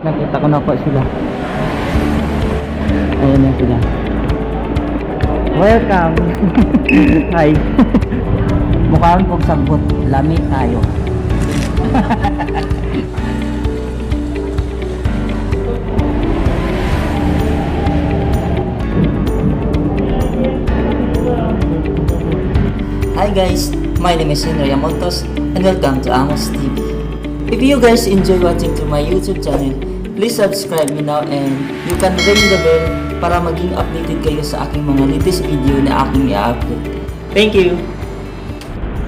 Nakita ko na po sila. Ayan na sila. Welcome. Hi. Mukhaan kong sagot. Lami tayo. Hi guys, my name is Henry Montos and welcome to Amos TV. If you guys enjoy watching to my YouTube channel, please subscribe me now and you can ring the bell para maging updated kayo sa aking mga latest video na aking i-upload. Thank you!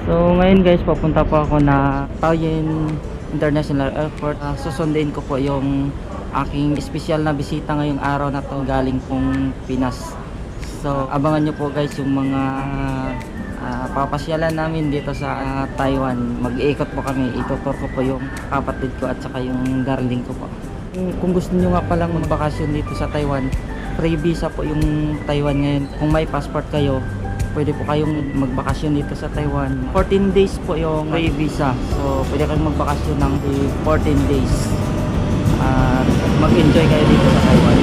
So ngayon guys, papunta po ako na Taoyuan International Airport. Susundin ko po yung aking special na bisita ngayong araw na to galing pong Pinas. So abangan nyo po guys yung mga papasyalan namin dito sa Taiwan. Mag-iikot po kami, itutur ko po yung kapatid ko at saka yung darling ko po. Kung gusto nyo nga palang magbakasyon dito sa Taiwan, free visa po yung Taiwan ngayon. Kung may passport kayo, pwede po kayong magbakasyon dito sa Taiwan. 14 days po yung free visa, so pwede kayong magbakasyon ng 14 days at mag-enjoy kayo dito sa Taiwan.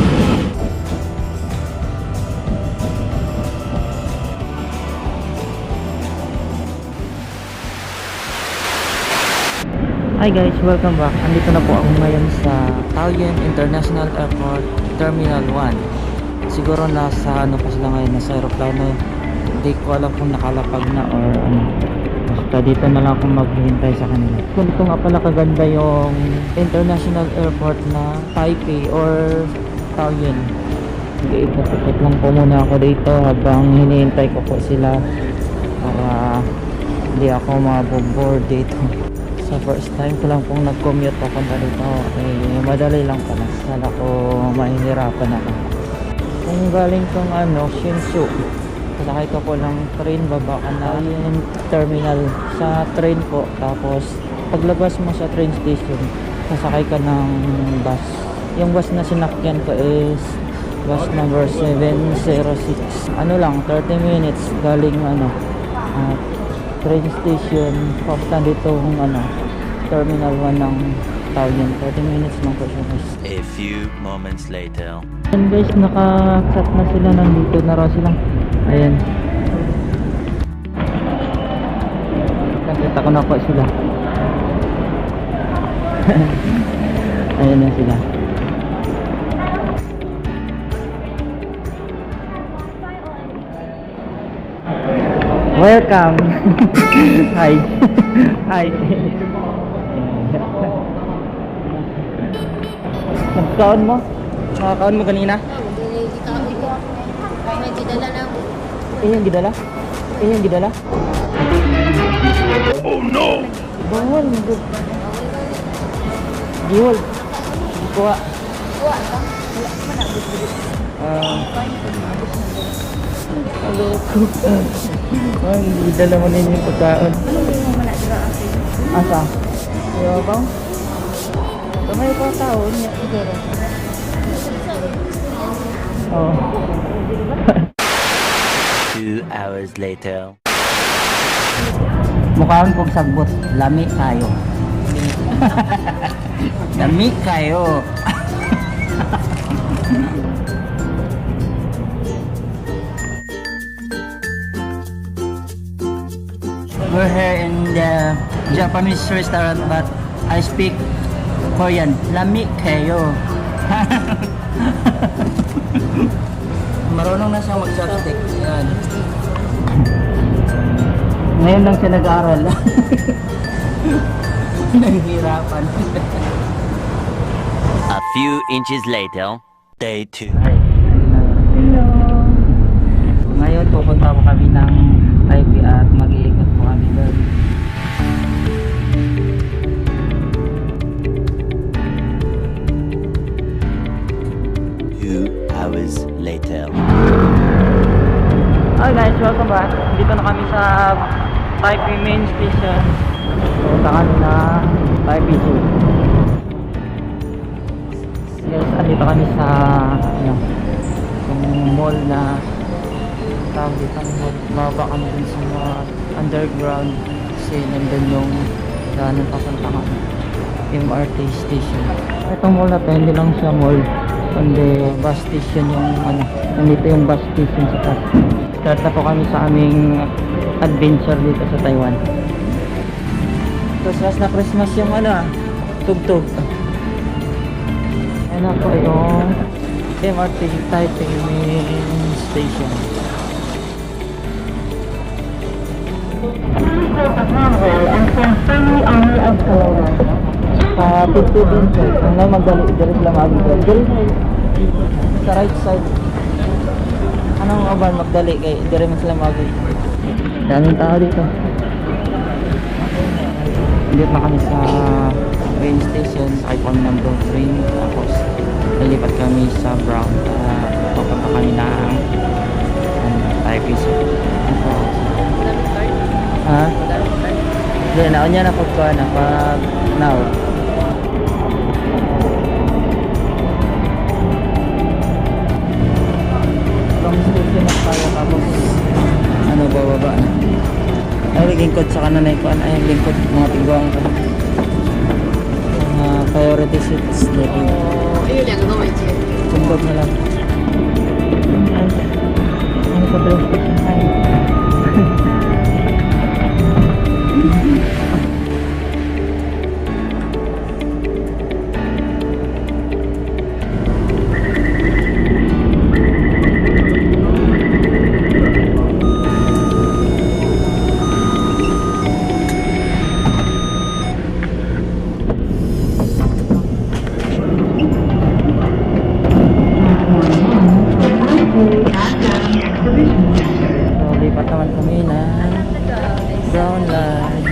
Hi guys, welcome back. Andito na po ako ngayon sa Taoyuan International Airport Terminal 1. Siguro nasa ano pa sila ngayon, nasa aeroplano. Hindi ko alam kung nakalapag na or ano. Basta dito na lang akong maghihintay sa kanila. Kung ito nga pala kaganda yung International Airport na Taipei or Taoyuan. Mag-iikot-ikot lang po muna ako dito habang hinihintay ko po sila para hindi ako maboboard dito. Sa first time ko lang pong nag-commute papunta dito, madali lang pala. Kala ko mahihirapan ako. Kung galing kong Hsinchu, kasakay ko po ng train, baba ka na yung terminal sa train po. Tapos paglabas mo sa train station, sasakay ka ng bus. Yung bus na sinakyan ko is bus number 706. Ano lang, 30 minutes galing train station papunta dito terminal 1 ng Taoyuan. 30 minutes lang po siya guys. A few moments later. Ayan guys, naka-chat na sila, nandito na raw sila. Ayan, nakita ko na po sila. Ayan na sila. Welcome. Hi. Hi. Nagkaon mo? Nakakaon mo kanina? May gidala na ako. Yung gidala? Yung gidala? Oh no! Bawal. Gihol. Kuha. Kuha ka? Wala ka man Hello ko. Ay, hindi dala mo ninyo yung pagkaon. Ano mo man na sila kasi? Asa? Ayaw ba? Kamay pa tao niya. Siguro. Oo. 2 hours later. Mukhaan kong sagbot. Lami tayo. Lami kayo. We're here in the Japanese restaurant but I speak Korean. Lami kayo. Marunong na siya mag-chopstick. Yan. Ngayon lang siya nag-aaral. Nanghirapan. A few inches later. Day 2. Hello. Ngayon pupunta po kami ng Taipei at mag-iikot po kami doon. Hours later. Hi guys, welcome back. Dito na kami sa Taipei main station. Punta kami na Taipei Zoo. Yes, andito kami sa yung mall na tawag dito ang mall. Mababa kami dun sa mga underground kasi nandun yung daanan papunta kami. MRT station. Itong mall na to, hindi lang siya mall, kundi bus station yung ano, nandito yung bus station sa taas. Start na po kami sa aming adventure dito sa Taiwan. Christmas na Christmas yung ano, tugtog. Ano po yung MRT Taipei main station. Sa 50 din po. Ang lang magdali, direct lang mag-drive. Sa right side. Anong aban magdali kay direct man sila mag-drive. Daming tao dito. Dito na kami sa train station. Sakay po kami ng Brown train. Tapos nalipat kami sa Brown. Papunta kami ng Taipei. Ha? Hindi, naon niya na pagkuha na pag now. From station na tayo tapos ano bababa na. Ay, lingkod sa kanan na ikuan. Ay, lingkod mga tigawang ka. Mga priority seats dito. 因为两个都没接。 Sundog na lang. Ay, ano pa train station? Ay. So, lipat naman kami ng Brown Line.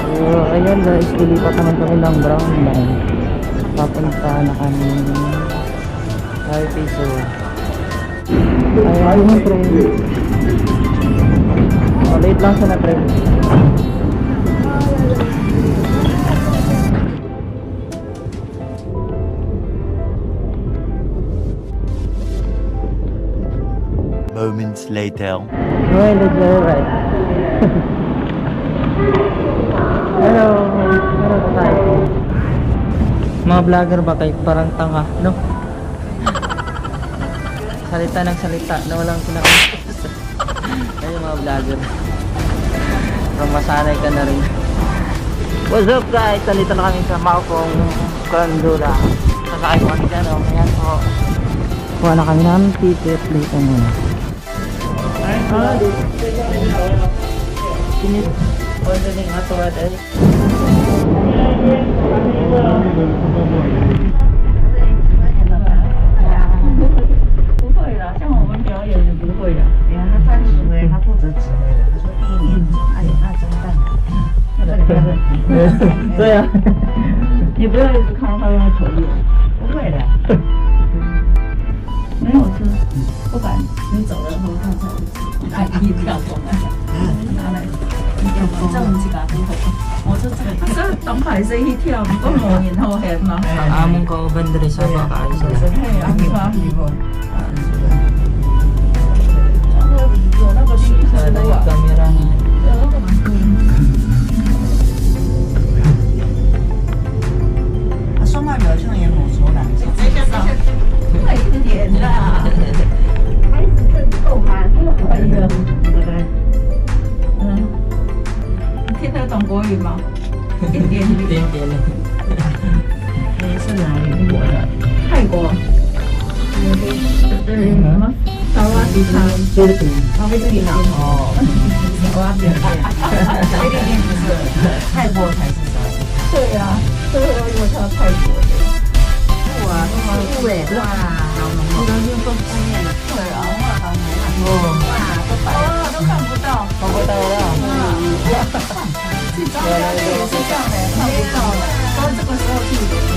So, ayun guys, lilipat naman kami ng Brown Line. Papunta na kami Taipei. So, ayaw yung train. Late lang siya na train. Moments later. Well, it's alright. Hello. Hello tayo. Mga vlogger ba kayo? Parang tanga, no? Salita ng salita na walang pinaka-post. Kaya mga vlogger. Pero masanay ka na rin. What's up guys? Salita na kami sa Maupong Kandura. Sasakay po kami dyan, oh. Ayan po. Kuha na kami ng ticket. Dito muna. Sinit. Ordering ato at ay.对呀，你不要一直看着他用口音，不会的，没有吃，不敢，你走了后看看，哎，一跳过来，拿来，有正一个很好，我说这个，所以等排死一跳，唔講無然後係嘛， among kauban diri sa baka sila. 係啊，是吧？有那個許 Sa 可 live 啊， camera nga. 有那個双代表像也抹出来，快一點啦，孩子真夠嘛？哎呀，嗯，你聽得懂國語嗎？一點點。 Din. 你是哪里国的？泰国，什么萨瓦迪卡，咖啡地方，哦，萨瓦迪卡，菲律宾不是泰国才是啥？对呀，这个我看到泰国的，哇，那么对，哇，好浓哦，都是做外面的，对啊，哇，好浓啊，哇，都白了，哦，都看不到，看不到了。去张家界也是这样的，看不到的，都这个时候去的，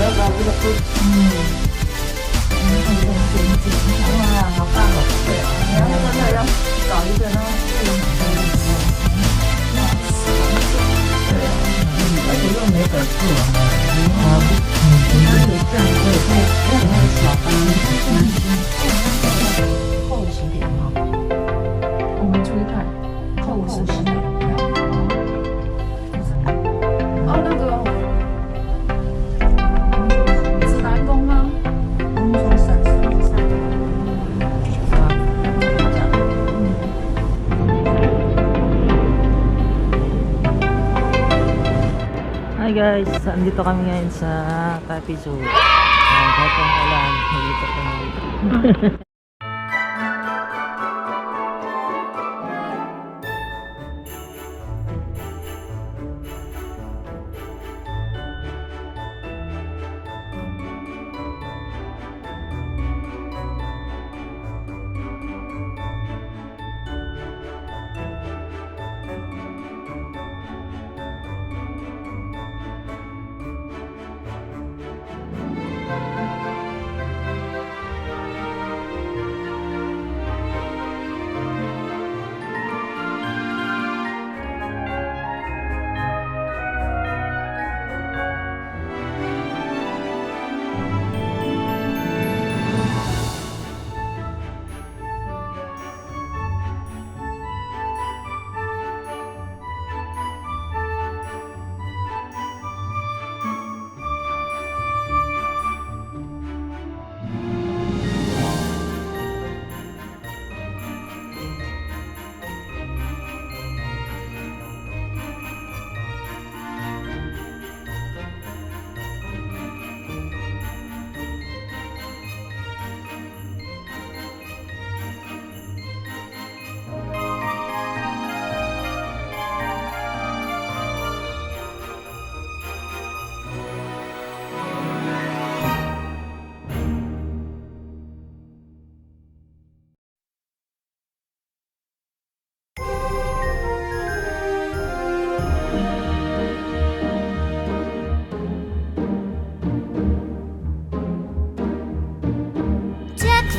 哇，好棒哦，对啊，你要真的要找一个那而且又没本事， guys, andito kami ngayon sa Taipei Zoo. Kahit ang ulan, nalito kami dito.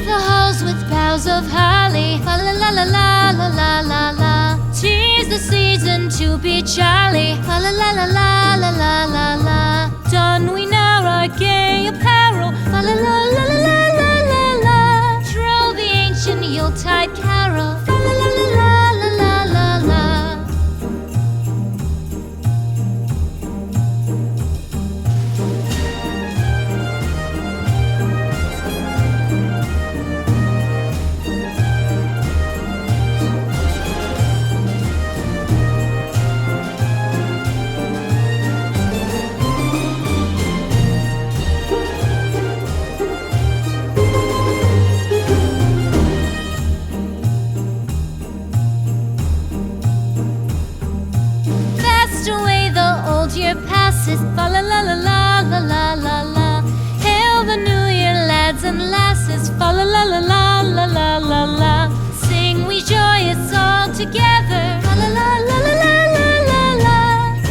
The halls with boughs of holly, fa la la la la la la la la. 'Tis the season to be jolly, fa la la la la la la la la. Don we now our gay apparel, fa la la la la la la la la. Troll the ancient Yuletide carol, fa la la la la la la la la. Fast away the old year passes, fa la la la la la la la la. Hail the new year, lads and lasses, fa la la la la la la la la. Sing we joyous all together, fa la la la la la la la la.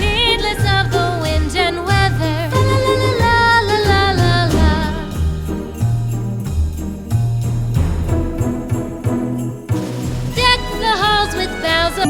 Heedless of the wind and weather, fa la la la la la la la la. Deck the halls with boughs of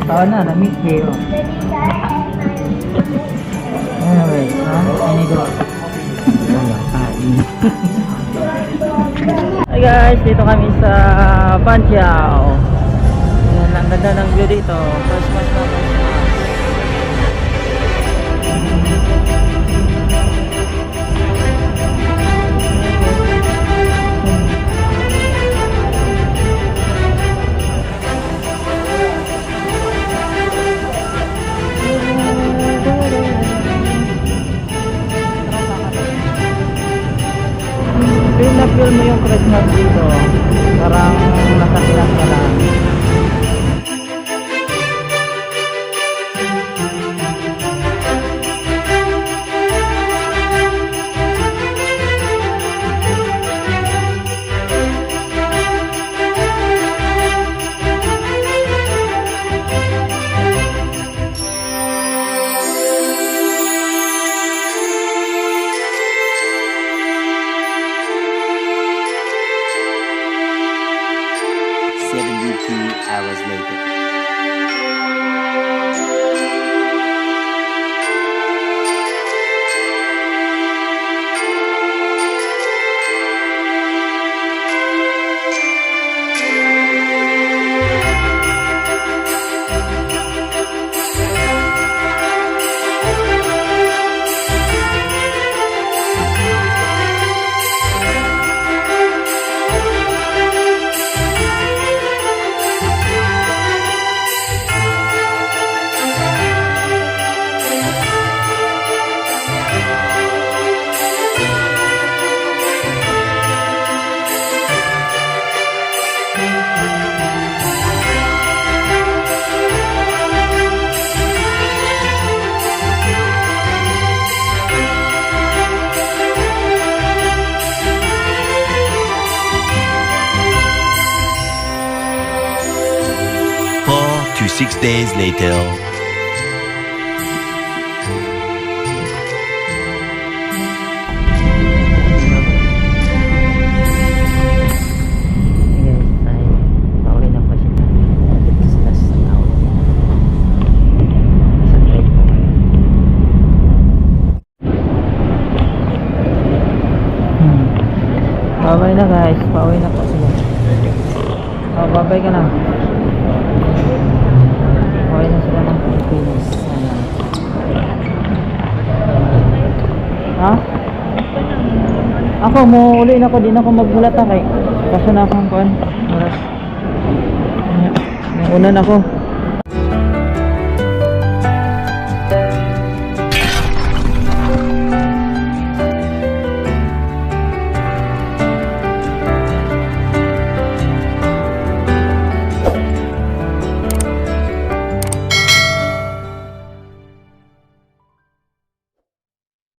Oo na, na-meet kayo. Anyway, ha? Any go? Wala. Hi guys, dito kami sa Banjiao. Ayan, ang ganda ng view dito. Christmas na Christmas. Feel na feel mo yung Christmas dito. Parang nasa Pinas ka lang. Hours later. To 6 days later. Guys, ay pauwi na po sila. Dito sila sa tao. Sa trade po ngayon. Bye-bye na guys, pauwi na po sila. Oh, bye-bye ka na. Pauwi na sila ng Pilipinas. Ayan. Ha? Ako, muuli na ako, din ako magbulat kay. Kaso na akong kuhan. Oras. Unan ako.